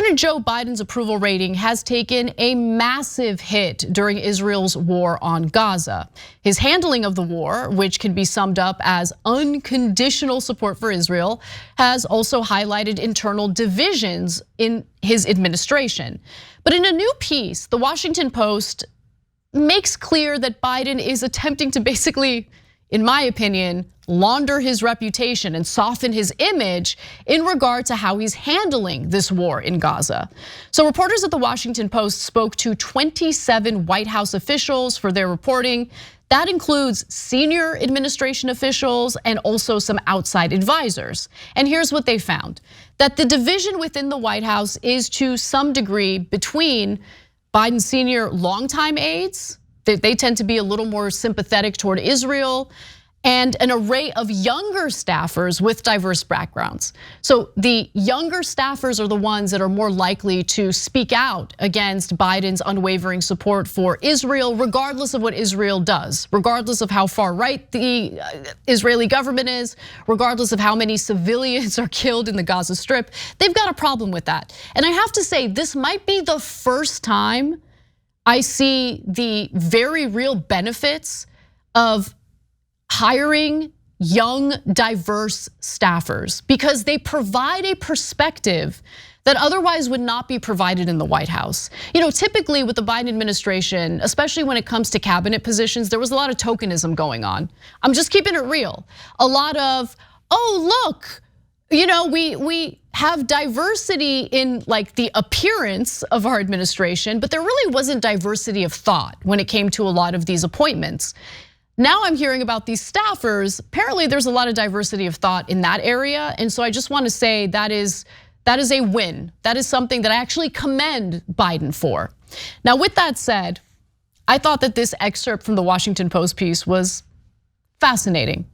President Joe Biden's approval rating has taken a massive hit during Israel's war on Gaza. His handling of the war, which can be summed up as unconditional support for Israel, has also highlighted internal divisions in his administration. But in a new piece, the Washington Post makes clear that Biden is attempting to basically, in my opinion, launder his reputation and soften his image in regard to how he's handling this war in Gaza. So reporters at the Washington Post spoke to 27 White House officials for their reporting. That includes senior administration officials and also some outside advisors. And here's what they found: that the division within the White House is to some degree between Biden's senior longtime aides, they tend to be a little more sympathetic toward Israel, and an array of younger staffers with diverse backgrounds. So the younger staffers are the ones that are more likely to speak out against Biden's unwavering support for Israel, regardless of what Israel does, regardless of how far right the Israeli government is, regardless of how many civilians are killed in the Gaza Strip. They've got a problem with that. And I have to say, this might be the first time I see the very real benefits of hiring young, diverse staffers, because they provide a perspective that otherwise would not be provided in the White House. Typically with the Biden administration, especially when it comes to cabinet positions, there was a lot of tokenism going on. I'm just keeping it real. A lot of, oh look, we have diversity in like the appearance of our administration, but there really wasn't diversity of thought when it came to a lot of these appointments. Now I'm hearing about these staffers. Apparently there's a lot of diversity of thought in that area. And so I just want to say that is a win. That is something that I actually commend Biden for. Now, with that said, I thought that this excerpt from the Washington Post piece was fascinating.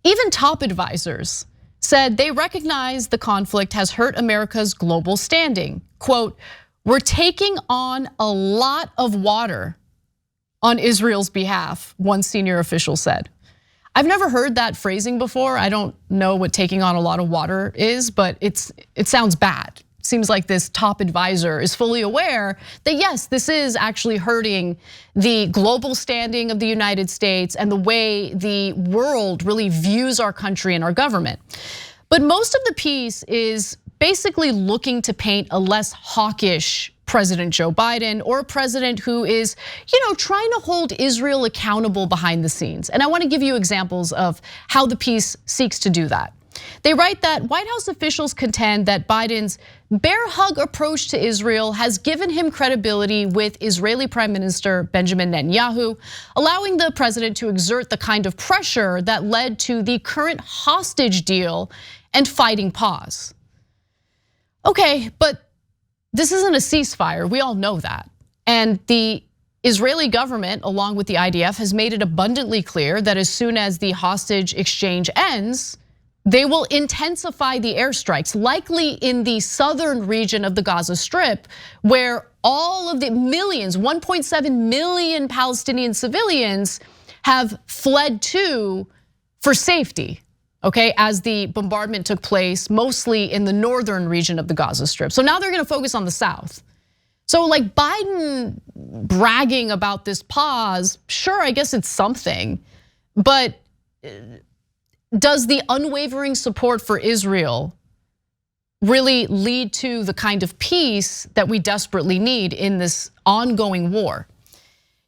Even top advisors said they recognize the conflict has hurt America's global standing. Quote, "We're taking on a lot of water on Israel's behalf," one senior official said. I've never heard that phrasing before. I don't know what taking on a lot of water is, but it sounds bad. It seems like this top advisor is fully aware that yes, this is actually hurting the global standing of the United States and the way the world really views our country and our government. But most of the piece is basically looking to paint a less hawkish President Joe Biden, or a president who is, trying to hold Israel accountable behind the scenes. And I want to give you examples of how the piece seeks to do that. They write that White House officials contend that Biden's bear hug approach to Israel has given him credibility with Israeli Prime Minister Benjamin Netanyahu, allowing the president to exert the kind of pressure that led to the current hostage deal and fighting pause. Okay, but this isn't a ceasefire, we all know that. And the Israeli government, along with the IDF, has made it abundantly clear that as soon as the hostage exchange ends, they will intensify the airstrikes, likely in the southern region of the Gaza Strip, where all of the millions, 1.7 million Palestinian civilians have fled to for safety. Okay, as the bombardment took place mostly in the northern region of the Gaza Strip. So now they're gonna focus on the south. So like Biden bragging about this pause, sure, I guess it's something, but does the unwavering support for Israel really lead to the kind of peace that we desperately need in this ongoing war?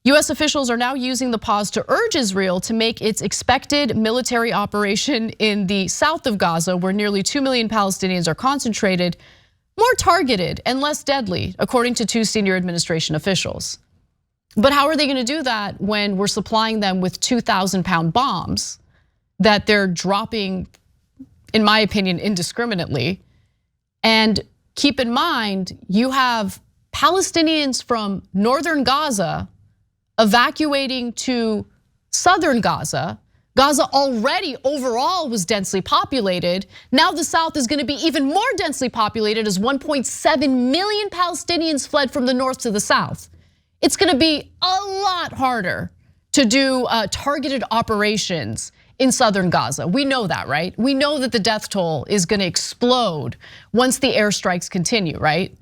US officials are now using the pause to urge Israel to make its expected military operation in the south of Gaza, where nearly 2 million Palestinians are concentrated, more targeted and less deadly, according to 2 senior administration officials. But how are they gonna do that when we're supplying them with 2,000-pound bombs that they're dropping, in my opinion, indiscriminately? And keep in mind, you have Palestinians from northern Gaza evacuating to southern Gaza. Gaza already overall was densely populated. Now the south is gonna be even more densely populated as 1.7 million Palestinians fled from the north to the south. It's gonna be a lot harder to do targeted operations in southern Gaza. We know that, right? We know that the death toll is gonna explode once the airstrikes continue, right?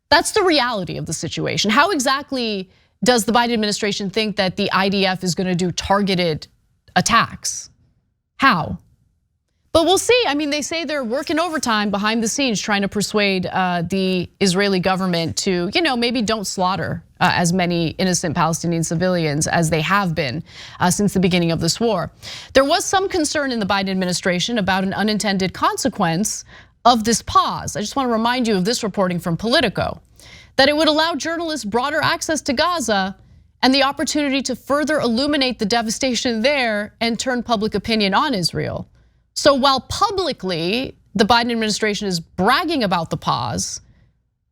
That's the reality of the situation. How exactly does the Biden administration think that the IDF is gonna do targeted attacks? How? But we'll see. I mean, they say they're working overtime behind the scenes trying to persuade the Israeli government to, maybe don't slaughter as many innocent Palestinian civilians as they have been since the beginning of this war. There was some concern in the Biden administration about an unintended consequence of this pause. I just want to remind you of this reporting from Politico, that it would allow journalists broader access to Gaza and the opportunity to further illuminate the devastation there and turn public opinion on Israel. So while publicly the Biden administration is bragging about the pause,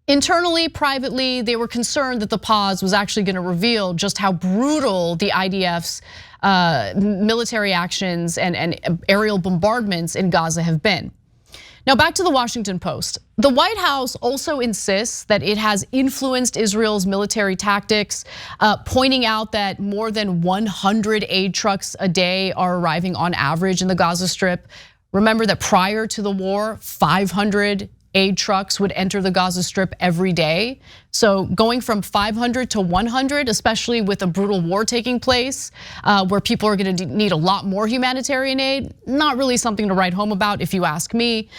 internally, privately, they were concerned that the pause was actually gonna reveal just how brutal the IDF's military actions and aerial bombardments in Gaza have been. Now back to the Washington Post. The White House also insists that it has influenced Israel's military tactics, pointing out that more than 100 aid trucks a day are arriving on average in the Gaza Strip. Remember that prior to the war, 500 aid trucks would enter the Gaza Strip every day. So going from 500 to 100, especially with a brutal war taking place, where people are gonna need a lot more humanitarian aid, not really something to write home about if you ask me.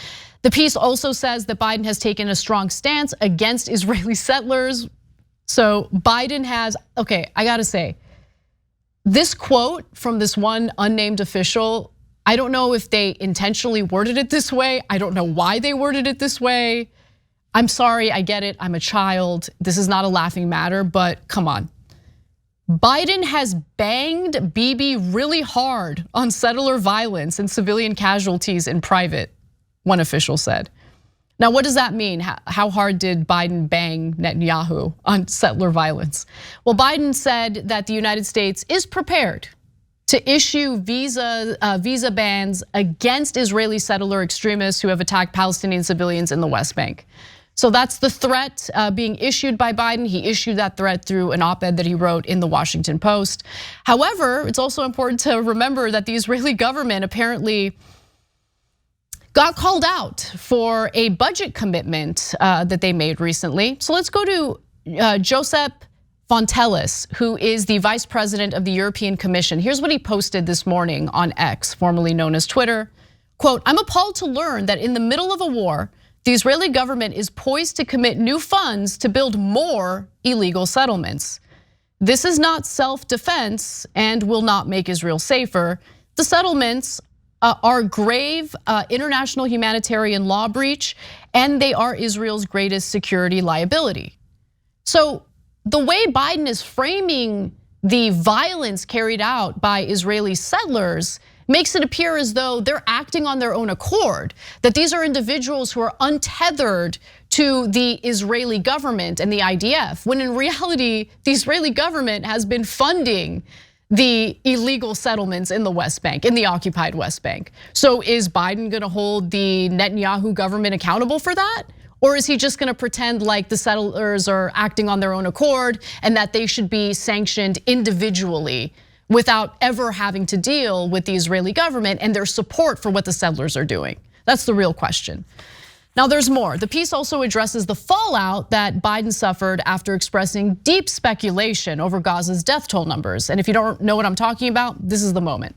The piece also says that Biden has taken a strong stance against Israeli settlers. So Biden has, okay, I gotta say, this quote from this one unnamed official, I don't know if they intentionally worded it this way. I don't know why they worded it this way. I'm sorry, I get it, I'm a child. This is not a laughing matter, but come on. Biden has banged Bibi really hard on settler violence and civilian casualties in private, one official said. Now, what does that mean? How hard did Biden bang Netanyahu on settler violence? Well, Biden said that the United States is prepared to issue visa bans against Israeli settler extremists who have attacked Palestinian civilians in the West Bank. So that's the threat being issued by Biden. He issued that threat through an op-ed that he wrote in the Washington Post. However, it's also important to remember that the Israeli government apparently got called out for a budget commitment that they made recently. So let's go to Joseph Fontelis, who is the vice president of the European Commission. Here's what he posted this morning on X, formerly known as Twitter. Quote, I'm appalled to learn that in the middle of a war, the Israeli government is poised to commit new funds to build more illegal settlements. This is not self-defense and will not make Israel safer. The settlements are grave international humanitarian law breach, and they are Israel's greatest security liability. So the way Biden is framing the violence carried out by Israeli settlers makes it appear as though they're acting on their own accord, that these are individuals who are untethered to the Israeli government and the IDF, when in reality, the Israeli government has been funding the illegal settlements in the West Bank, in the occupied West Bank. So is Biden gonna hold the Netanyahu government accountable for that? Or is he just gonna pretend like the settlers are acting on their own accord and that they should be sanctioned individually without ever having to deal with the Israeli government and their support for what the settlers are doing? That's the real question. Now there's more. The piece also addresses the fallout that Biden suffered after expressing deep speculation over Gaza's death toll numbers. And if you don't know what I'm talking about, this is the moment.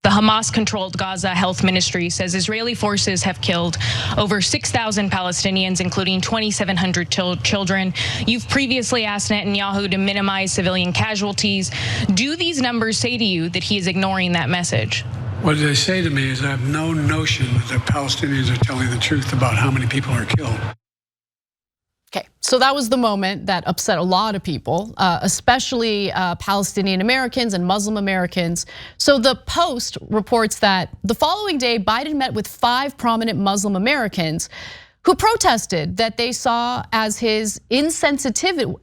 The Hamas-controlled Gaza Health Ministry says Israeli forces have killed over 6,000 Palestinians, including 2,700 children. You've previously asked Netanyahu to minimize civilian casualties. Do these numbers say to you that he is ignoring that message? What they say to me is I have no notion that the Palestinians are telling the truth about how many people are killed. Okay, so that was the moment that upset a lot of people, especially Palestinian Americans and Muslim Americans. So the Post reports that the following day, Biden met with 5 prominent Muslim Americans who protested that they saw as his insensitivity,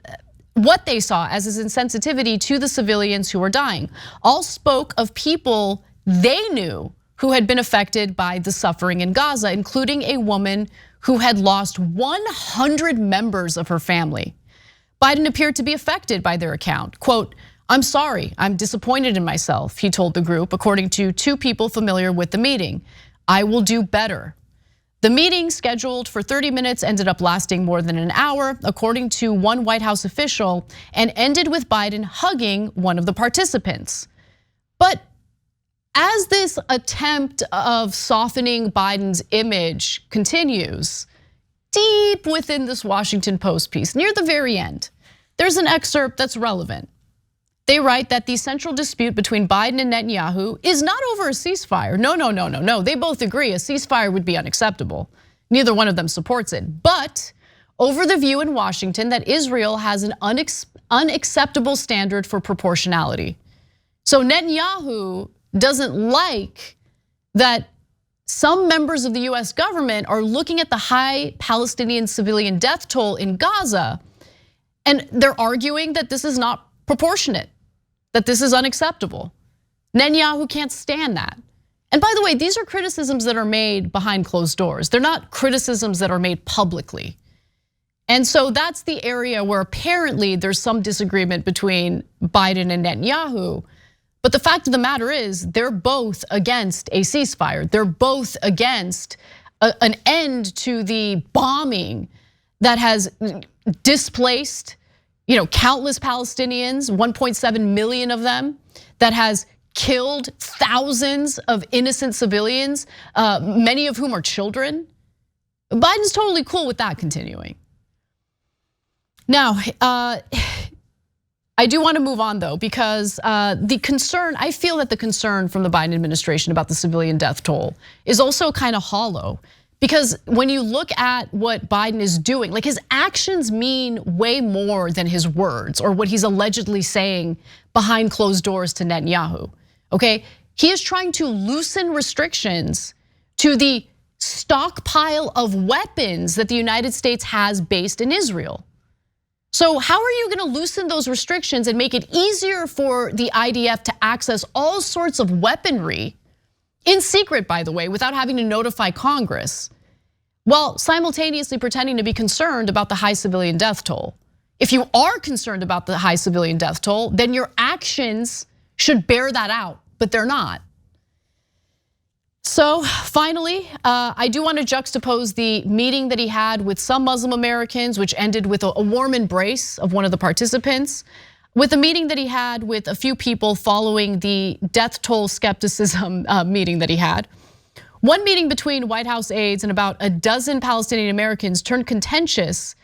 what they saw as his insensitivity to the civilians who were dying. All spoke of people they knew who had been affected by the suffering in Gaza, including a woman who had lost 100 members of her family. Biden appeared to be affected by their account. Quote, "I'm sorry, I'm disappointed in myself," he told the group, according to two people familiar with the meeting. "I will do better." The meeting, scheduled for 30 minutes, ended up lasting more than an hour, according to one White House official, and ended with Biden hugging one of the participants. But as this attempt of softening Biden's image continues, deep within this Washington Post piece, near the very end, there's an excerpt that's relevant. They write that the central dispute between Biden and Netanyahu is not over a ceasefire. No. They both agree a ceasefire would be unacceptable. Neither one of them supports it. But over the view in Washington that Israel has an unacceptable standard for proportionality. So Netanyahu doesn't like that some members of the US government are looking at the high Palestinian civilian death toll in Gaza, and they're arguing that this is not proportionate, that this is unacceptable. Netanyahu can't stand that. And by the way, these are criticisms that are made behind closed doors. They're not criticisms that are made publicly. And so that's the area where apparently there's some disagreement between Biden and Netanyahu. But the fact of the matter is, they're both against a ceasefire. They're both against an end to the bombing that has displaced, countless Palestinians, 1.7 million of them, that has killed thousands of innocent civilians, many of whom are children. Biden's totally cool with that continuing. Now, I do want to move on though, because I feel that the concern from the Biden administration about the civilian death toll is also kind of hollow. Because when you look at what Biden is doing, like his actions mean way more than his words or what he's allegedly saying behind closed doors to Netanyahu, okay? He is trying to loosen restrictions to the stockpile of weapons that the United States has based in Israel. So how are you gonna loosen those restrictions and make it easier for the IDF to access all sorts of weaponry, in secret, by the way, without having to notify Congress, while simultaneously pretending to be concerned about the high civilian death toll? If you are concerned about the high civilian death toll, then your actions should bear that out, but they're not. So finally, I do want to juxtapose the meeting that he had with some Muslim Americans, which ended with a warm embrace of one of the participants, with a meeting that he had with a few people following the death toll skepticism meeting that he had. One meeting between White House aides and about a dozen Palestinian Americans turned contentious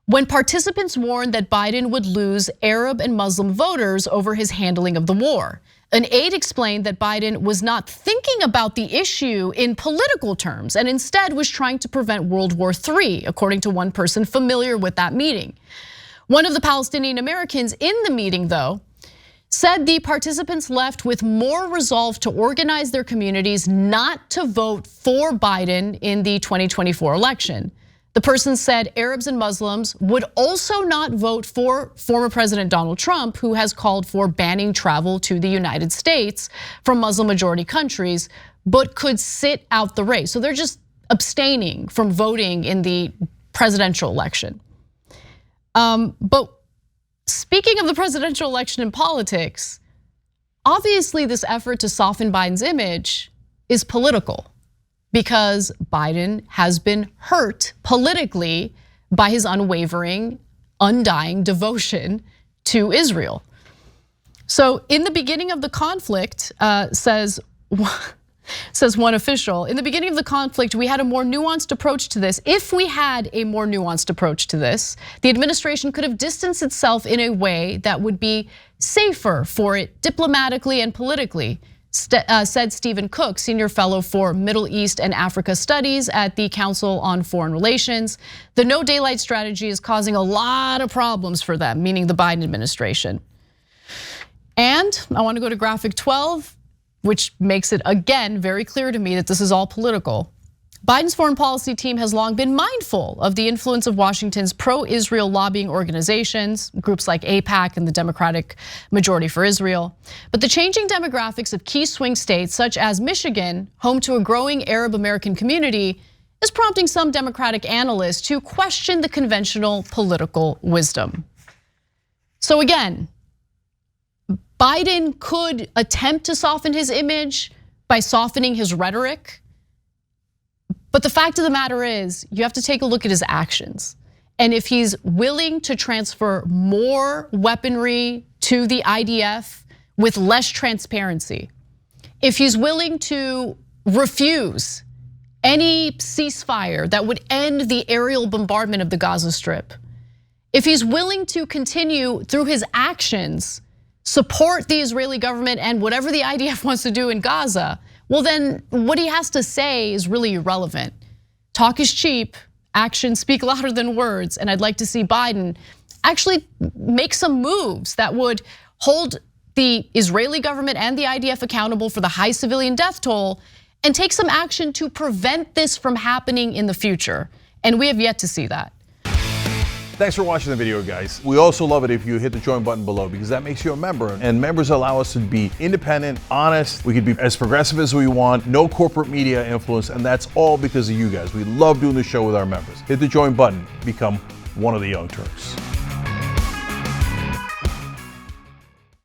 when participants warned that Biden would lose Arab and Muslim voters over his handling of the war. An aide explained that Biden was not thinking about the issue in political terms and instead was trying to prevent World War III, according to one person familiar with that meeting. One of the Palestinian Americans in the meeting, though, said the participants left with more resolve to organize their communities not to vote for Biden in the 2024 election. The person said Arabs and Muslims would also not vote for former President Donald Trump, who has called for banning travel to the United States from Muslim majority countries, but could sit out the race. So they're just abstaining from voting in the presidential election. But speaking of the presidential election in politics, obviously this effort to soften Biden's image is political, because Biden has been hurt politically by his unwavering, undying devotion to Israel. So in the beginning of the conflict, says one official, in the beginning of the conflict, we had a more nuanced approach to this. If we had a more nuanced approach to this, the administration could have distanced itself in a way that would be safer for it diplomatically and politically, said Stephen Cook, senior fellow for Middle East and Africa Studies at the Council on Foreign Relations. The no daylight strategy is causing a lot of problems for them, meaning the Biden administration. And I want to go to graphic 12, which makes it again very clear to me that this is all political. Biden's foreign policy team has long been mindful of the influence of Washington's pro-Israel lobbying organizations, groups like AIPAC and the Democratic Majority for Israel. But the changing demographics of key swing states such as Michigan, home to a growing Arab American community, is prompting some Democratic analysts to question the conventional political wisdom. So again, Biden could attempt to soften his image by softening his rhetoric. But the fact of the matter is, you have to take a look at his actions. And if he's willing to transfer more weaponry to the IDF with less transparency, if he's willing to refuse any ceasefire that would end the aerial bombardment of the Gaza Strip, if he's willing to continue through his actions, support the Israeli government and whatever the IDF wants to do in Gaza, well then what he has to say is really irrelevant. Talk is cheap, actions speak louder than words, and I'd like to see Biden actually make some moves that would hold the Israeli government and the IDF accountable for the high civilian death toll and take some action to prevent this from happening in the future. And we have yet to see that. Thanks for watching the video, guys. We also love it if you hit the join button below, because that makes you a member, and members allow us to be independent, honest. We can be as progressive as we want, no corporate media influence, and that's all because of you guys. We love doing the show with our members. Hit the join button, become one of the Young Turks.